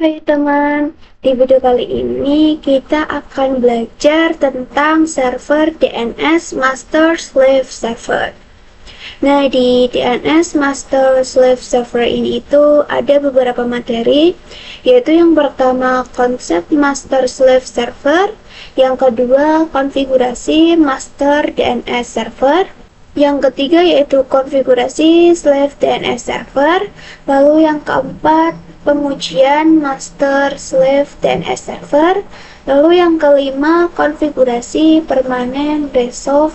Hai teman, di video kali ini kita akan belajar tentang server DNS Master Slave Server. Nah, di DNS Master Slave Server ini itu ada beberapa materi, yaitu yang pertama konsep Master Slave Server, yang kedua konfigurasi Master DNS Server, yang ketiga yaitu konfigurasi Slave DNS Server, lalu yang keempat pengujian Master Slave DNS Server, lalu yang kelima konfigurasi permanen resolve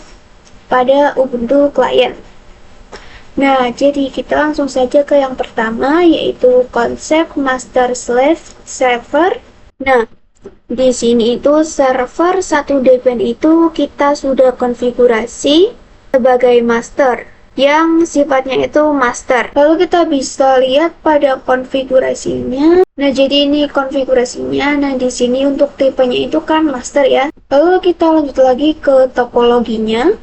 pada Ubuntu Client. Nah, jadi kita langsung saja ke yang pertama, yaitu konsep Master Slave Server. Nah, di sini itu server 1 Debian itu kita sudah konfigurasi sebagai master, yang sifatnya itu master. Lalu kita bisa lihat pada konfigurasinya. Nah, jadi ini konfigurasinya. Nah, di sini untuk tipenya itu kan master ya. Lalu kita lanjut lagi ke topologinya.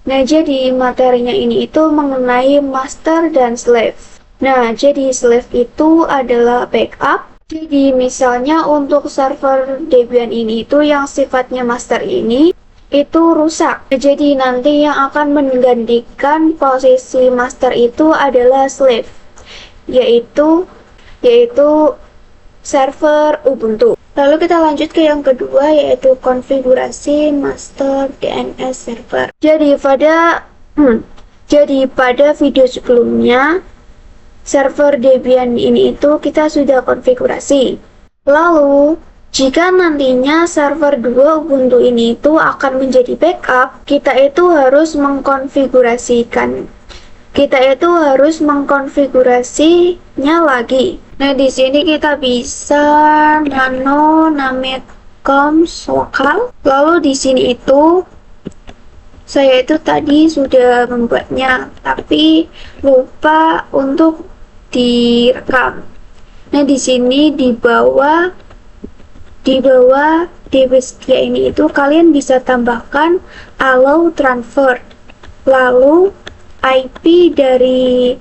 Nah, jadi materinya ini itu mengenai master dan slave. Nah, jadi slave itu adalah backup. Jadi misalnya untuk server Debian ini itu yang sifatnya master ini itu rusak. Jadi nanti yang akan menggantikan posisi master itu adalah slave, yaitu server Ubuntu. Lalu kita lanjut ke yang kedua, yaitu konfigurasi Master DNS Server. Jadi pada video sebelumnya server Debian ini itu kita sudah konfigurasi. Lalu jika nantinya server 2 Ubuntu ini itu akan menjadi backup, kita itu harus mengkonfigurasinya lagi. Nah, di sini kita bisa nano named coms lokal. Lalu di sini itu saya itu tadi sudah membuatnya, tapi lupa untuk direkam. Nah, di sini di bawah DB setia ini itu kalian bisa tambahkan allow transfer, lalu IP dari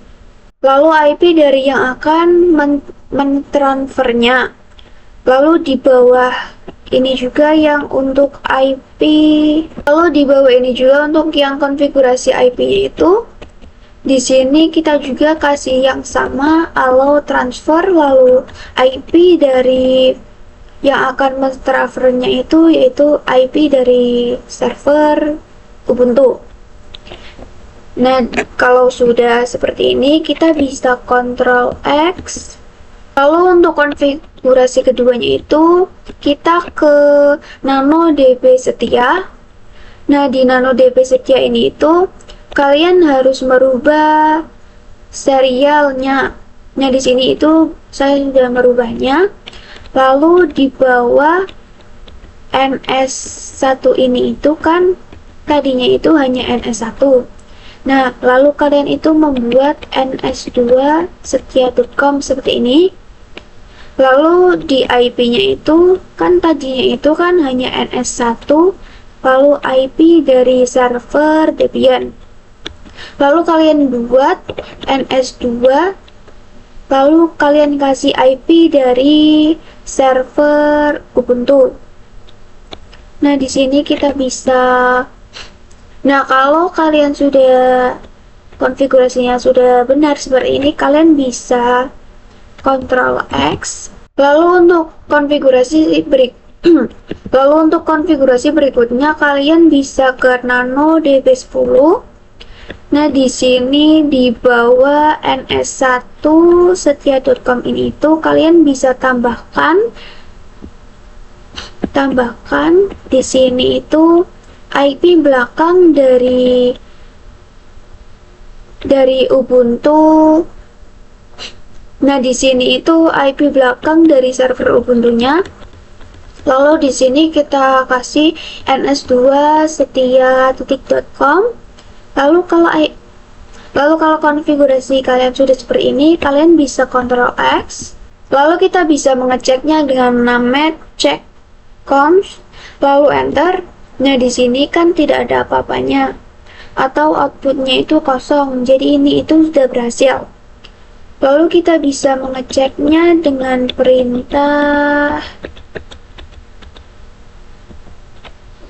yang akan mentransfernya. Lalu di bawah ini juga yang untuk IP, lalu di bawah ini juga untuk yang konfigurasi IP-nya itu. Di sini kita juga kasih yang sama, allow transfer, lalu IP dari yang akan mentransfernya itu yaitu IP dari server Ubuntu. Nah, kalau sudah seperti ini kita bisa Ctrl X. Lalu untuk konfigurasi keduanya itu kita ke nano DB setia. Nah, di nano DB setia ini itu kalian harus merubah serialnya. Nah, di sini itu saya sudah merubahnya. Lalu di bawah NS1 ini itu kan tadinya itu hanya NS1. Nah, lalu kalian itu membuat NS2 setia.com seperti ini. Lalu di IP-nya itu kan tadinya itu kan hanya NS1, lalu IP dari server Debian. Lalu kalian buat NS2, lalu kalian kasih IP dari server Ubuntu. Nah, di sini kita bisa. Nah, kalau kalian sudah konfigurasinya sudah benar seperti ini, kalian bisa Ctrl X. Lalu untuk konfigurasi berikutnya kalian bisa ke nano DB10. Nah, di sini di bawah NS1 setia.com ini itu kalian bisa tambahkan di sini itu IP belakang dari Ubuntu. Nah, di sini itu IP belakang dari server Ubuntunya. Lalu di sini kita kasih ns2 setia.com. Lalu kalau konfigurasi kalian sudah seperti ini, kalian bisa Ctrl X. Lalu kita bisa mengeceknya dengan named check coms, lalu enter. Nah, di sini kan tidak ada apa-apanya atau outputnya itu kosong. Jadi ini itu sudah berhasil. Lalu kita bisa mengeceknya dengan perintah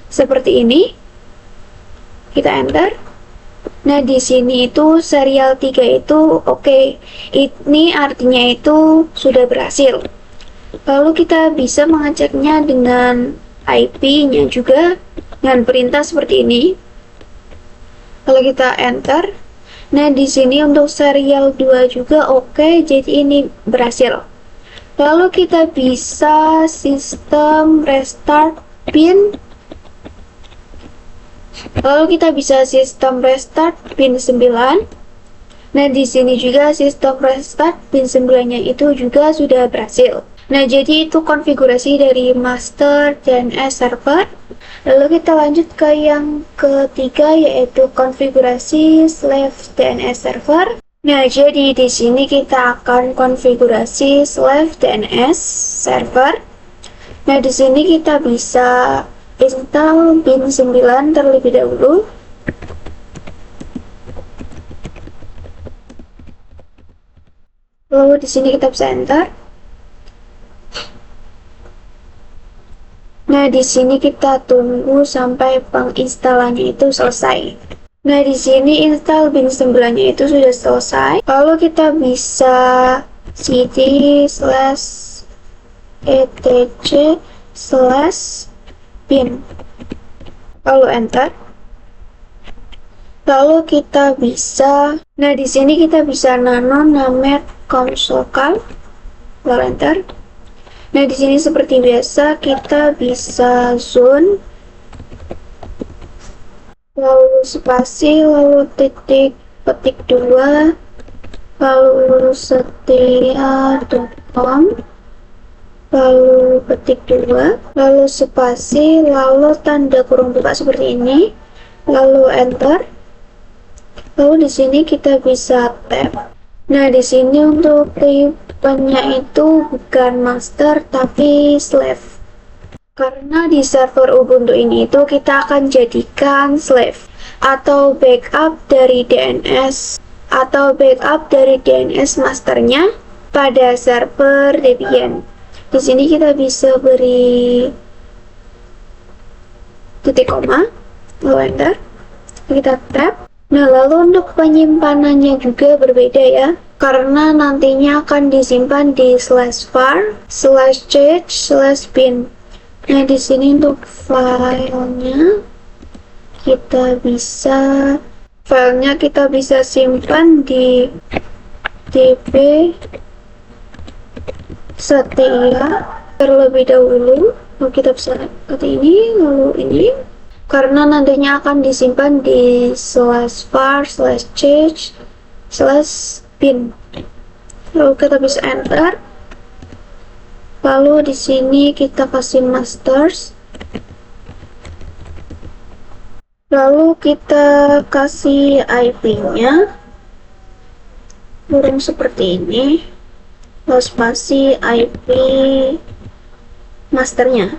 seperti ini. Kita enter. Nah, di sini itu serial 3 itu oke. Ini artinya itu sudah berhasil. Lalu kita bisa mengeceknya dengan IP-nya juga dengan perintah seperti ini. Lalu kita enter. Nah, di sini untuk serial 2 juga oke, jadi ini berhasil. Lalu kita bisa sistem restart pin. Lalu kita bisa sistem restart pin 9. Nah, di sini juga sistem restart pin 9-nya itu juga sudah berhasil. Nah, jadi itu konfigurasi dari master DNS server. Lalu kita lanjut ke yang ketiga, yaitu konfigurasi slave DNS server. Nah, jadi di sini kita akan konfigurasi slave DNS server. Nah, di sini kita bisa install pin 9 terlebih dahulu. Lalu di sini kita bisa enter. Nah, di sini kita tunggu sampai penginstalannya itu selesai. Nah, di sini install pin 9-nya itu sudah selesai. Lalu kita bisa cd/etc/pin. Lalu enter. Lalu kita bisa, nah di sini kita bisa nano named console. Lalu enter. Nah, di sini seperti biasa kita bisa zone, lalu spasi, lalu titik petik 2, lalu setia.com, lalu petik 2, lalu spasi, lalu tanda kurung buka seperti ini, lalu enter. Lalu di sini kita bisa tab. Nah, di sini untuk tipenya itu bukan master tapi slave. Karena di server Ubuntu ini itu kita akan jadikan slave atau backup dari DNS masternya pada server Debian. Di sini kita bisa beri titik koma, lalu enter. Kita tab. Nah, lalu untuk penyimpanannya juga berbeda ya, karena nantinya akan disimpan di /var/ch/bin. Nah, di sini untuk filenya kita bisa simpan di db setia terlebih dahulu. Lalu kita bisa seperti ini, lalu ini. Karena nantinya akan disimpan di /var/ch/bin. Lalu kita bisa enter. Lalu di sini kita kasih masters. Lalu kita kasih IP-nya. Kurung seperti ini. Lalu spasi IP masternya.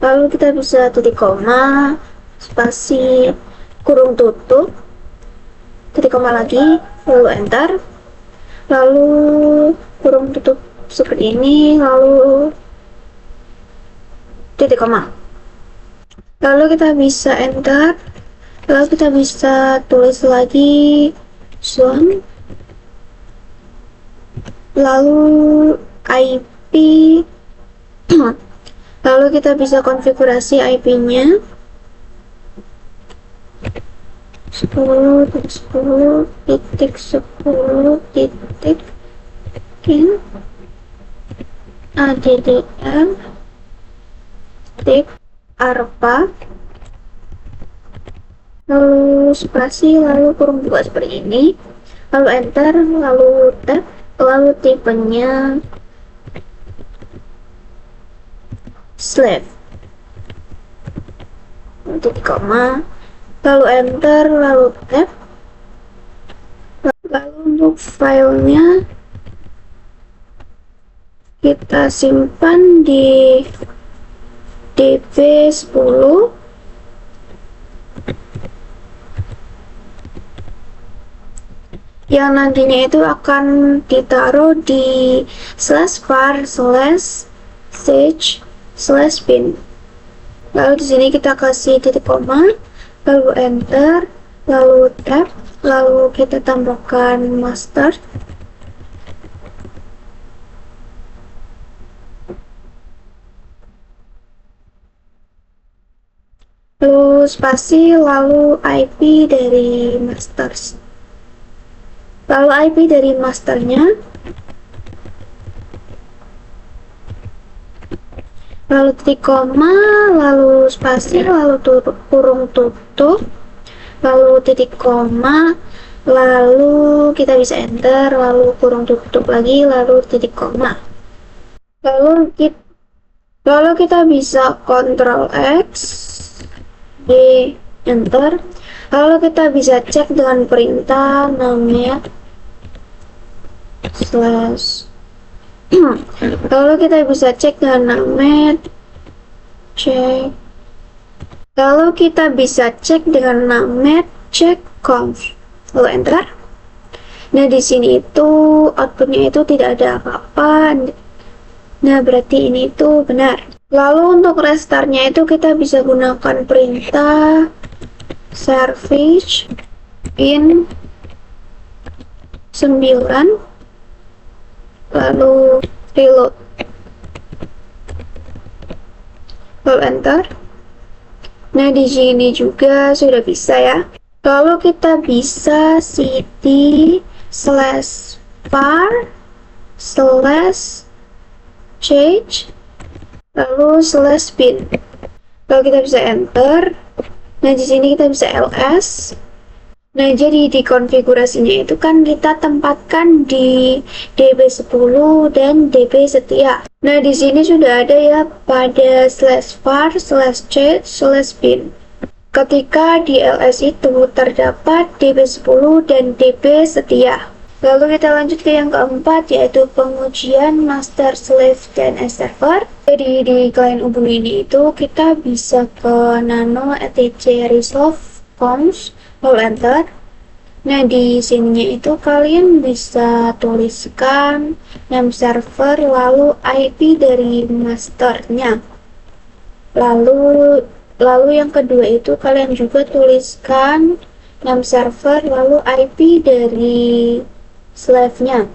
Lalu kita bisa titik koma, spasi, kurung tutup, titik koma lagi, lalu enter. Lalu kurung tutup seperti ini, lalu titik koma. Lalu kita bisa enter. Lalu kita bisa tulis lagi zone. Lalu IP. Lalu kita bisa konfigurasi IP-nya 10.10.10.addr.arpa, lalu spasi, lalu kurung buka seperti ini, lalu enter, lalu tab, lalu tipenya slave, titik koma, lalu enter, lalu tab. Lalu untuk filenya kita simpan di db10 yang nantinya itu akan ditaruh di /var/sage/bin. Lalu di sini kita kasih titik koma, lalu enter, lalu tab, lalu kita tambahkan master. Lalu spasi, lalu IP dari masters. Lalu IP dari masternya, lalu titik koma, lalu spasi, lalu kurung tutup, lalu titik koma, lalu kita bisa enter, lalu kurung tutup lagi, lalu titik koma. Lalu kita bisa Ctrl X, Y, enter. Lalu kita bisa cek dengan perintah namanya slash. Lalu kita bisa cek dengan nama cek. Lalu kita bisa cek dengan nama check conf. Lalu enter. Nah, di sini itu outputnya itu tidak ada apa-apa. Nah, berarti ini itu benar. Lalu untuk restartnya itu kita bisa gunakan perintah service in 9, lalu reload, lalu enter. Nah, di sini juga sudah bisa ya. Lalu kita bisa cd/var/change lalu /bin. Lalu kita bisa enter. Nah, di sini kita bisa ls. Nah, jadi di konfigurasinya itu kan kita tempatkan di db10 dan db setia. Nah, di sini sudah ada ya pada /var/change/bin. Ketika di ls itu terdapat db10 dan db setia. Lalu kita lanjut ke yang keempat, yaitu pengujian master slave DNS server. Jadi di klien Ubuntu ini itu kita bisa ke nano etc resolve conf, lalu enter. Nah, di sininya itu kalian bisa tuliskan name server lalu IP dari masternya. Lalu yang kedua itu kalian juga tuliskan name server lalu IP dari slave-nya.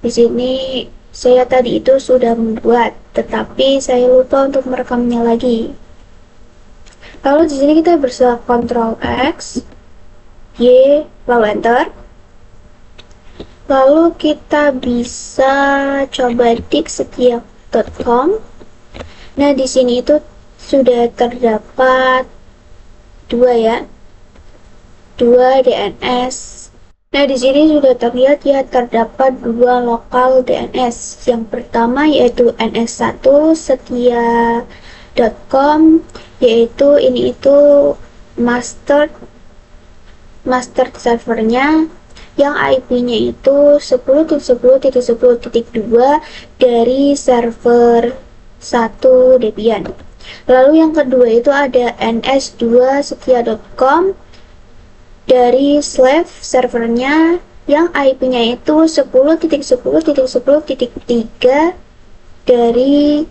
Di sini saya tadi itu sudah membuat, tetapi saya lupa untuk merekamnya lagi. Lalu di sini kita bisa Ctrl X, Y, lalu enter. Lalu kita bisa coba diksetia.com. Nah, di sini itu sudah terdapat dua DNS. Nah, di sini sudah terlihat ya terdapat dua lokal DNS. Yang pertama yaitu ns1 setia.com, yaitu ini itu master servernya, yang IP-nya itu 10.10.10.2 dari server 1 Debian. Lalu yang kedua itu ada ns2 setia.com dari slave servernya, yang IP-nya itu 10.10.10.3 dari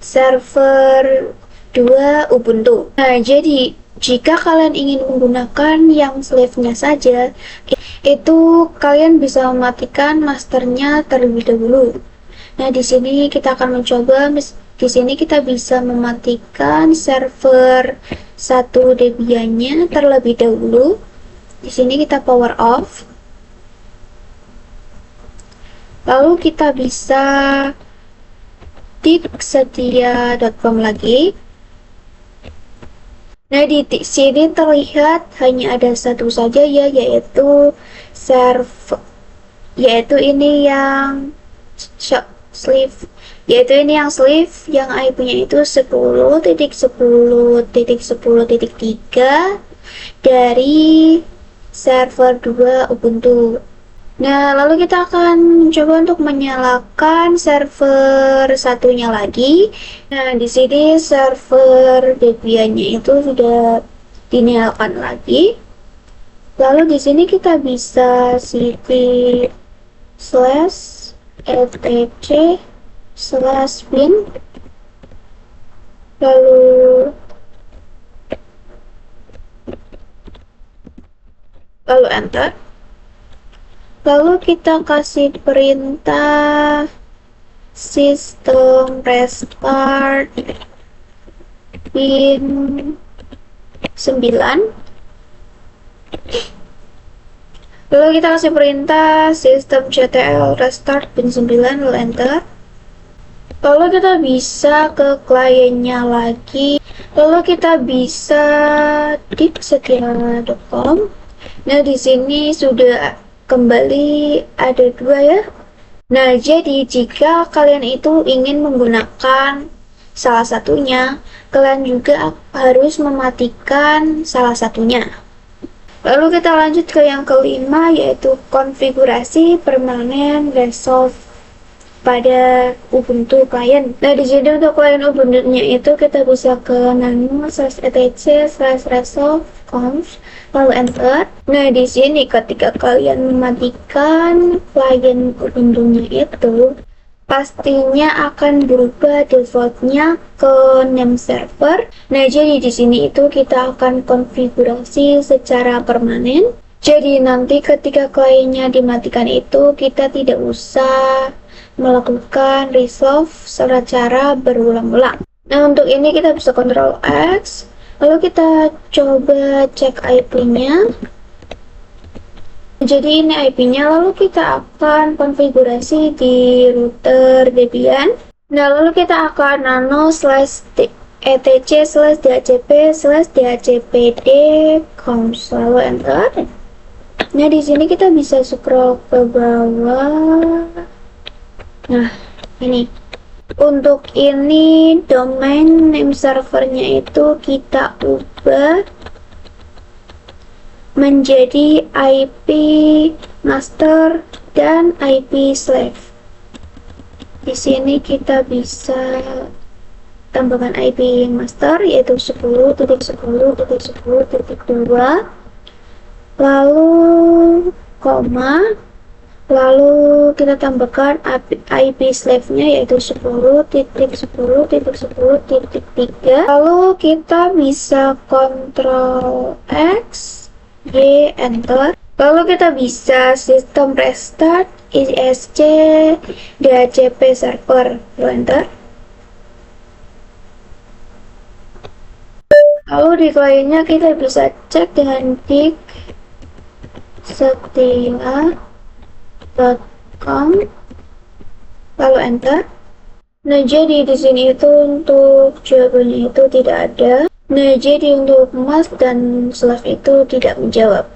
server 2 Ubuntu. Nah, jadi jika kalian ingin menggunakan yang slave-nya saja, itu kalian bisa mematikan masternya terlebih dahulu. Nah, di sini kita akan mencoba. Di sini kita bisa mematikan server 1 Debian-nya terlebih dahulu. Di sini kita power off. Lalu kita bisa diksetia.com lagi. Nah, di sini terlihat hanya ada satu saja ya, yaitu ini yang sleeve, yang IP-nya itu 10.10.10.3 dari server 2 Ubuntu. Nah, lalu kita akan mencoba untuk menyalakan server satunya lagi. Nah, di sini server Debian-nya itu sudah dinyalakan lagi. Lalu di sini kita bisa cd/etc/bin, lalu enter. Lalu kita kasih perintah system restart bin 9. Lalu kita kasih perintah systemctl restart bin 9, lalu enter. Lalu kita bisa ke kliennya lagi. Lalu kita bisa di setia.com. Nah, di sini sudah kembali ada 2 ya. Nah, jadi jika kalian itu ingin menggunakan salah satunya, kalian juga harus mematikan salah satunya. Lalu kita lanjut ke yang kelima, yaitu konfigurasi permanen resolve pada Ubuntu client. Nah, di sini untuk klien Ubuntu-nya itu kita bisa ke nano/etc/resolve conf, lalu enter. Nah, di sini ketika kalian mematikan klien Ubuntu-nya itu, pastinya akan berubah defaultnya ke name server. Nah, jadi di sini itu kita akan konfigurasi secara permanen. Jadi nanti ketika kliennya dimatikan itu, kita tidak usah melakukan resolve secara berulang-ulang. Nah, untuk ini kita bisa Ctrl X, lalu kita coba cek IP-nya. Jadi ini IP-nya, lalu kita akan konfigurasi di router Debian. Nah, lalu kita akan nano/etc/dhcp/dhcpd/conf, lalu enter. Nah, di sini kita bisa scroll ke bawah. Nah, ini untuk ini domain name servernya itu kita ubah menjadi IP master dan IP slave. Di sini kita bisa tambahkan IP master yaitu 10.10.10.2, lalu koma, lalu kita tambahkan IP slave-nya yaitu 10.10.10.3. Lalu kita bisa Ctrl X, Y, enter. Lalu kita bisa system restart isc dhcp server, lalu enter. Lalu di kliennya kita bisa cek dengan dik setia.com, lalu enter. Nah, jadi di sini itu untuk jawabannya itu tidak ada. Nah, jadi untuk mask dan slave itu tidak menjawab.